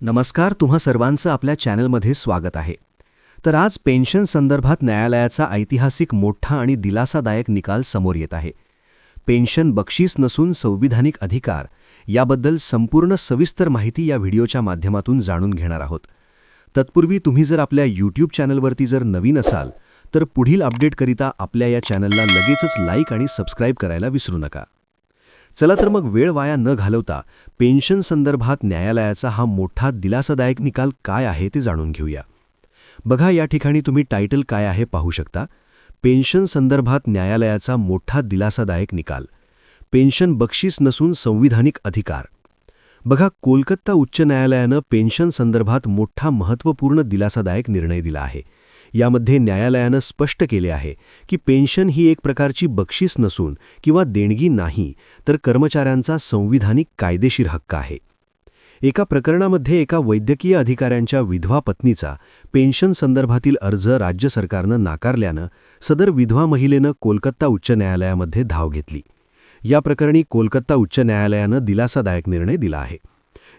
नमस्कार, तुम्हा सर्वांचं आपल्या चॅनलमध्ये स्वागत आहे. तर आज पेन्शन संदर्भात न्यायालयाचा ऐतिहासिक मोठा आणि दिलासादायक निकाल समोर येत आहे. पेन्शन बक्षीस नसून संविधानिक अधिकार याबद्दल संपूर्ण सविस्तर माहिती या व्हिडिओच्या माध्यमातून जाणून घेणार आहोत. तत्पूर्वी तुम्ही जर आपल्या यूट्यूब चॅनलवरती जर नवीन असाल तर पुढील अपडेटकरिता आपल्या या चॅनलला लगेचच लाईक आणि सबस्क्राईब करायला विसरू नका. चला तर मग वेळ वाया न घालवता पेन्शन संदर्भात न्यायालयाचा हा मोठा दिलासादायक निकाल काय आहे ते जाणून घेऊया. बघा, या ठिकाणी तुम्ही टायटल काय आहे पाहू शकता. पेन्शन संदर्भात न्यायालयाचा मोठा दिलासादायक निकाल. पेन्शन बक्षीस नसून संविधानिक अधिकार. बघा, कोलकाता उच्च न्यायालयानं पेन्शन संदर्भात मोठा महत्त्वपूर्ण दिलासादायक निर्णय दिला आहे. यामध्ये न्यायालयानं स्पष्ट केले आहे की पेन्शन ही एक प्रकारची बक्षीस नसून किंवा देणगी नाही, तर कर्मचाऱ्यांचा संविधानिक कायदेशीर हक्क आहे. एका प्रकरणामध्ये एका वैद्यकीय अधिकाऱ्यांच्या विधवा पत्नीचा पेन्शन संदर्भातील अर्ज राज्य सरकारनं नाकारल्यानं सदर विधवा महिलेनं कोलकाता उच्च न्यायालयामध्ये धाव घेतली. या प्रकरणी कोलकाता उच्च न्यायालयानं दिलासादायक निर्णय दिला आहे.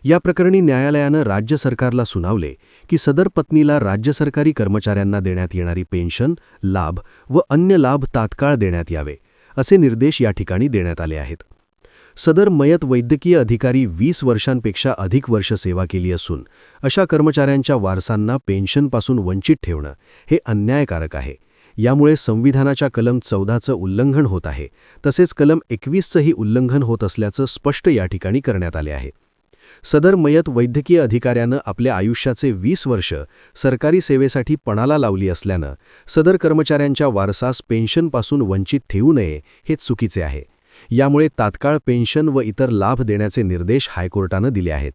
या प्रकरणी न्यायालयानं राज्य सरकारला सुनावले की सदर पत्नीला राज्य सरकारी कर्मचाऱ्यांना देण्यात येणारी पेन्शन, लाभ व अन्य लाभ तात्काळ देण्यात यावे, असे निर्देश या ठिकाणी देण्यात आले आहेत. सदर मयत वैद्यकीय अधिकारी 20 वर्षांपेक्षा अधिक वर्ष सेवा केली असून अशा कर्मचाऱ्यांच्या वारसांना पेन्शनपासून वंचित ठेवणं हे अन्यायकारक आहे. यामुळे संविधानाच्या कलम 14चं उल्लंघन होत आहे, तसेच कलम 21चंही उल्लंघन होत असल्याचं स्पष्ट या ठिकाणी करण्यात आले आहे. सदर मयत वैद्यकीय अधिकाऱ्यानं आपल्या आयुष्याचे 20 वर्ष सरकारी सेवेसाठी पणाला लावली असल्यानं सदर कर्मचाऱ्यांच्या वारसास पेन्शनपासून वंचित ठेवू नये हे चुकीचे आहे. यामुळे तात्काळ पेन्शन व इतर लाभ देण्याचे निर्देश हायकोर्टानं दिले आहेत.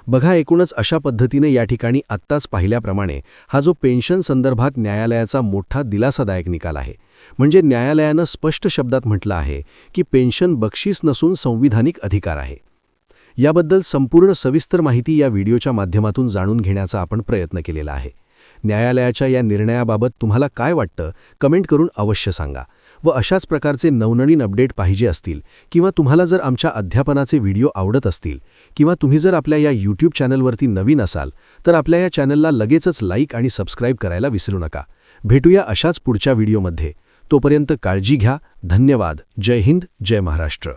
बघा, एकूणच अशा पद्धतीने या ठिकाणी आत्ताच पाहिल्याप्रमाणे हा जो पेन्शन संदर्भात न्यायालयाचा मोठा दिलासादायक निकाल आहे. म्हणजे न्यायालयानं स्पष्ट शब्दात म्हटलं आहे की पेन्शन बक्षीस नसून संविधानिक अधिकार आहे. याबद्दल संपूर्ण सविस्तर माहिती या व्हिडिओच्या माध्यमातून जाणून घेण्याचा आपण प्रयत्न केलेला आहे. न्यायालयाच्या या निर्णयाबाबत तुम्हाला काय वाटतं कमेंट करून अवश्य सांगा. व अशाच प्रकारचे नवनवीन अपडेट पाहिजे असतील किंवा तुम्हाला जर आमच्या अध्यापनाचे व्हिडिओ आवडत असतील किंवा तुम्ही जर आपल्या या यूट्यूब चॅनलवरती नवीन असाल तर आपल्या या चॅनलला लगेचच लाईक आणि सबस्क्राईब करायला विसरू नका. भेटूया अशाच पुढच्या व्हिडिओमध्ये. तोपर्यंत काळजी घ्या. धन्यवाद. जय हिंद, जय महाराष्ट्र.